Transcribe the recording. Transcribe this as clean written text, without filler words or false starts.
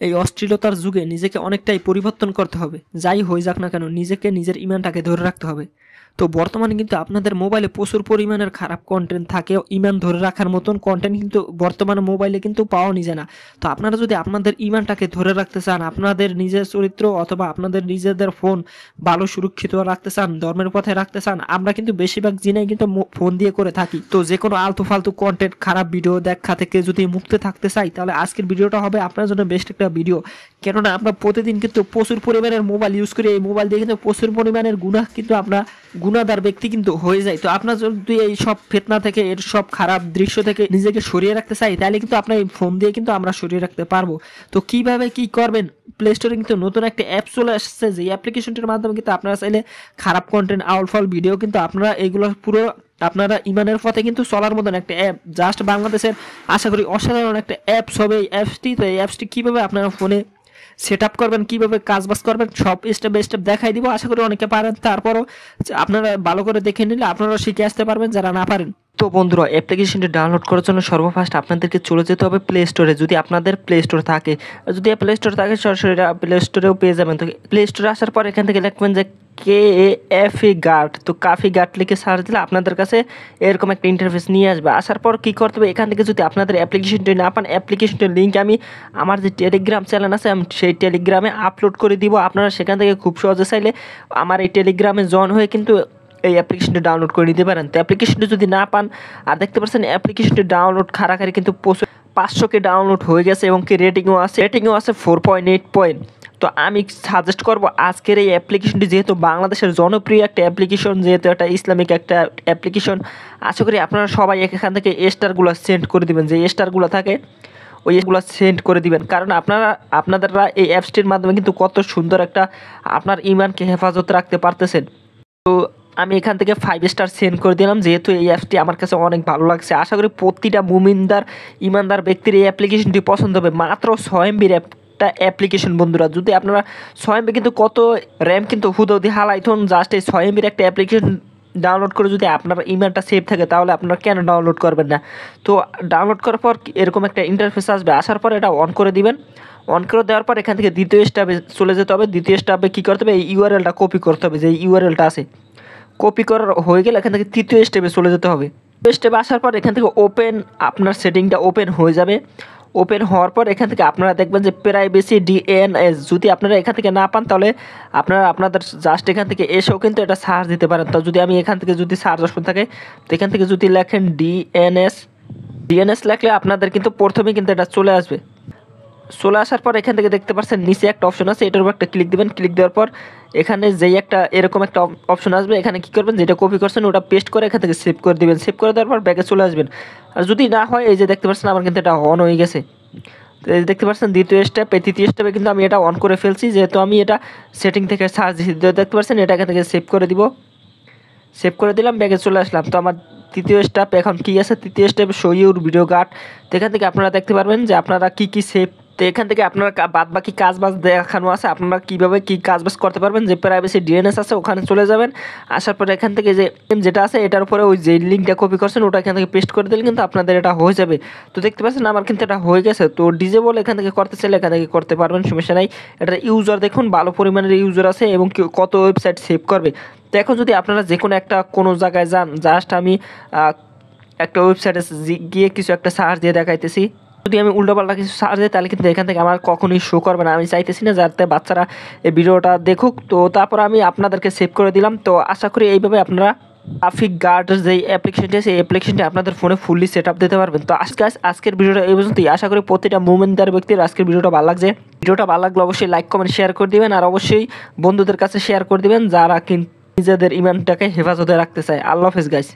এই অশ্লীলতার যুগে নিজেকে অনেকটাই পরিবর্তন করতে হবে। যাই হয়ে যাক না কেন নিজেকে নিজের ইমানটাকে ধরে রাখতে হবে। তো বর্তমানে কিন্তু আপনাদের মোবাইলে প্রচুর পরিমাণের খারাপ কন্টেন্ট থাকে, ইমান ধরে রাখার মতন কন্টেন্ট কিন্তু বর্তমানে মোবাইলে কিন্তু পাওয়া যায় না। তো আপনারা যদি আপনাদের ইমানটাকে ধরে রাখতে চান, আপনাদের নিজের চরিত্র অথবা আপনাদের নিজেদের ফোন ভালো সুরক্ষিত রাখতে চান, ধর্মের পথে রাখতে চান, আমরা কিন্তু বেশিরভাগ জিনিস কিন্তু ফোন দিয়ে করে থাকি। তো যে কোনো আলতু ফালতু কন্টেন্ট, খারাপ ভিডিও দেখা থেকে যদি মুক্তি থাকতে চাই, তাহলে আজকের ভিডিওটা হবে আপনার জন্য বেস্ট একটা ভিডিও। কেননা আমরা প্রতিদিন কিন্তু প্রচুর পরিমাণের মোবাইল ইউজ করি, এই মোবাইল দিয়ে কিন্তু প্রচুর পরিমাণের গুনাহ কিন্তু আমরা গুনাহগার ব্যক্তি কিন্তু হয়ে যায়। তো আপনার যদি এই সব ফিতনা থেকে, এর সব খারাপ দৃশ্য থেকে নিজেকে সরিয়ে রাখতে চাই, তাহলে কিন্তু আপনার এই ফোন দিয়ে কিন্তু আমরা সরিয়ে রাখতে পারবো। তো কিভাবে কি করবেন, প্লে স্টোরে কিন্তু নতুন একটা অ্যাপ চলে আসছে, যে অ্যাপ্লিকেশনটির মাধ্যমে কিন্তু আপনারা চাইলে খারাপ কন্টেন্ট, আউটফল ভিডিও কিন্তু আপনারা এগুলো পুরো আপনারা ইমানের পথে কিন্তু চলার মতন একটা অ্যাপ, জাস্ট বাংলাদেশের আশা করি অসাধারণ একটা অ্যাপস হবে এই অ্যাপসটি। তো এই অ্যাপসটি কীভাবে আপনারা ফোনে সেট আপ করবেন, কীভাবে কাজবাজ করবেন, সব স্টেপ বাই স্টেপ দেখাই দিব। আশা করি অনেকে পারেন, তারপরও আপনারা ভালো করে দেখে নিলে আপনারা শিখে আসতে পারবেন যারা না পারেন। তো বন্ধুরা, অ্যাপ্লিকেশনটি ডাউনলোড করার জন্য সর্বফার্স্ট আপনাদেরকে চলে যেতে হবে প্লে স্টোরে, যদি আপনাদের প্লে স্টোর থাকে। যদি প্লে স্টোর থাকে সরাসরি প্লে স্টোরেও পেয়ে যাবেন। তো প্লে স্টোরে আসার পর এখান থেকে লিখবেন যে KAFE গার্ড। তো কাফি গার্ড লিখে সার্চ দিলে আপনাদের কাছে এরকম একটা ইন্টারফেস নিয়ে আসবে। আসার পর কী করতে হবে, এখান থেকে যদি আপনাদের অ্যাপ্লিকেশনটি না পান, অ্যাপ্লিকেশনটির লিঙ্ক আমি আমার যে টেলিগ্রাম চ্যানেল আছে আমি সেই টেলিগ্রামে আপলোড করে দিব। আপনারা সেখান থেকে খুব সহজে চাইলে আমার এই টেলিগ্রামে জয়েন হয়ে কিন্তু এই অ্যাপ্লিকেশনটি ডাউনলোড করে নিতে পারেন। তো অ্যাপ্লিকেশনটি যদি না পান, আর দেখতে পাচ্ছেন অ্যাপ্লিকেশনটি ডাউনলোড খাড়াখাড়ি কিন্তু 500কে ডাউনলোড হয়ে গেছে এবং কি রেটিংও আছে 4.8 পয়েন্ট। তো আমি সাজেস্ট করব আজকের এই অ্যাপ্লিকেশনটি, যেহেতু বাংলাদেশের জনপ্রিয় একটা অ্যাপ্লিকেশন, যেহেতু একটা ইসলামিক একটা অ্যাপ্লিকেশন, আশা করি আপনারা সবাই এখান থেকে স্টারগুলো সেন্ড করে দিবেন, যে স্টারগুলো থাকে ওই এগুলো সেন্ড করে দিবেন। কারণ আপনারা এই অ্যাপসটির মাধ্যমে কিন্তু কত সুন্দর একটা আপনার ইমানকে হেফাজত রাখতে পারতেছেন। তো আমি এখান থেকে 5 স্টার সেন্ড করে দিলাম, যেহেতু এই অ্যাপসটি আমার কাছে অনেক ভালো লাগছে। আশা করি প্রতিটা ইমানদার ব্যক্তির এই অ্যাপ্লিকেশনটি পছন্দ হবে। মাত্র 6 এমবির একটা অ্যাপ্লিকেশন বন্ধুরা। যদি আপনারা 6 এমবি কিন্তু কত র্যাম কিন্তু হুদৌদি হালাইথন, জাস্ট এই 6 এমবির একটা অ্যাপ্লিকেশন ডাউনলোড করে যদি আপনার ইমেলটা সেভ থাকে, তাহলে আপনারা কেন ডাউনলোড করবেন না। তো ডাউনলোড করার পর এরকম একটা ইন্টারফেস আসবে, আসার পর এটা অন করে দিবেন। অন করে দেওয়ার পর এখান থেকে দ্বিতীয় স্টেপে চলে যেতে হবে। দ্বিতীয় স্টেপে কী করতে হবে, এই ইউআরএলটা কপি করতে হবে, যে ইউআরএলটা আছে কপি করার হয়ে গেলে এখান থেকে তৃতীয় স্টেপে চলে যেতে হবে। তৃতীয় স্টেপে আসার পর এখান থেকে আপনার সেটিংটা ওপেন হয়ে যাবে। ওপেন হওয়ার পর এখান থেকে আপনারা দেখবেন যে প্রাইভেসি DNS, যদি আপনারা এখান থেকে না পান, তাহলে আপনাদের জাস্ট এখান থেকে এসেও কিন্তু এটা সার্চ দিতে পারেন। তো যদি আমি এখান থেকে যদি সার্চ অপশন থাকে, তো এখান থেকে যদি লেখেন DNS লেখলে আপনাদের কিন্তু প্রথমেই কিন্তু এটা চলে আসবে। চলে আসার পর এখান থেকে দেখতে পাচ্ছেন নিচে একটা অপশন আছে, এটার উপর একটা ক্লিক দিবেন। ক্লিক দেওয়ার পর এখানে যেই একটা এরকম একটা অপশন আসবে, এখানে কী করবেন, যেটা কপি করছেন ওটা পেস্ট করে এখান থেকে সেভ করে দিবেন। সেভ করে দেওয়ার পর ব্যাকে চলে আসবেন। আর যদি না হয়, এই যে দেখতে পাচ্ছেন আমার কিন্তু এটা অন হয়ে গেছে। তো এই দেখতে পাচ্ছেন দ্বিতীয় স্টেপ, এই তৃতীয় স্টেপে কিন্তু আমি এটা অন করে ফেলছি, যেহেতু আমি এটা সেটিং থেকে সার্চ দেখতে পাচ্ছেন, এটা এখান থেকে সেভ করে দিব। সেভ করে দিলাম, ব্যাগে চলে আসলাম। তো আমার তৃতীয় স্টেপ এখন কী আছে, তৃতীয় step show your video guard. তো এখান থেকে আপনারা দেখতে পারবেন যে আপনারা কী সেভ, তো এখান থেকে আপনারা বাদ বাকি কাজবাজ দেখানো আছে, আপনারা কীভাবে কী কাজবাজ করতে পারবেন। যে প্রাইভেসি DNS আছে ওখানে চলে যাবেন। আসার পরে এখান থেকে যেটা আছে এটার উপরে ওই যে লিঙ্কটা কপি করছেন ওটা এখান থেকে পেস্ট করে দিলে কিন্তু আপনাদের এটা হয়ে যাবে। তো দেখতে পাচ্ছেন আমার কিন্তু এটা হয়ে গেছে। তো ডিজেবল এখান থেকে করতে চাইলে এখান থেকে করতে পারবেন, সমস্যা নাই। এটার ইউজার দেখুন ভালো পরিমাণের ইউজার আছে এবং কত ওয়েবসাইট সেভ করবে। তো এখন যদি আপনারা যে কোনো জায়গায় যান, জাস্ট আমি একটা ওয়েবসাইটে গিয়ে কিছু একটা সার্চ দিয়ে দেখাইতেছি। যদি আমি উল্টোপাল্টা কিছু সার্চ দিই, তাহলে কিন্তু এখান থেকে আমার কখনোই শো করবে না। আমি চাইতেছি না যাতে বাচ্চারা এই ভিডিওটা দেখুক। তো তারপর আমি আপনাদেরকে সেভ করে দিলাম। তো আশা করি এইভাবে আপনারা ট্রাফিক গার্ড যে অ্যাপ্লিকেশনটি আছে এই অ্যাপ্লিকেশনটি আপনাদের ফোনে ফুললি সেট আপ দিতে পারবেন। তো আজকের ভিডিওটা এই পর্যন্তই। আশা করি প্রতিটা মুমিনদার ব্যক্তির আজকের ভিডিওটা ভালো লাগছে। ভিডিওটা ভালো লাগলে অবশ্যই লাইক কমেন্ট শেয়ার করে দিবেন, আর অবশ্যই বন্ধুদের কাছে শেয়ার করে দিবেন যারা কিন্তু নিজেদের ইমানটাকে হেফাজতে রাখতে চায়। আল্লাহ হাফেজ গাইস।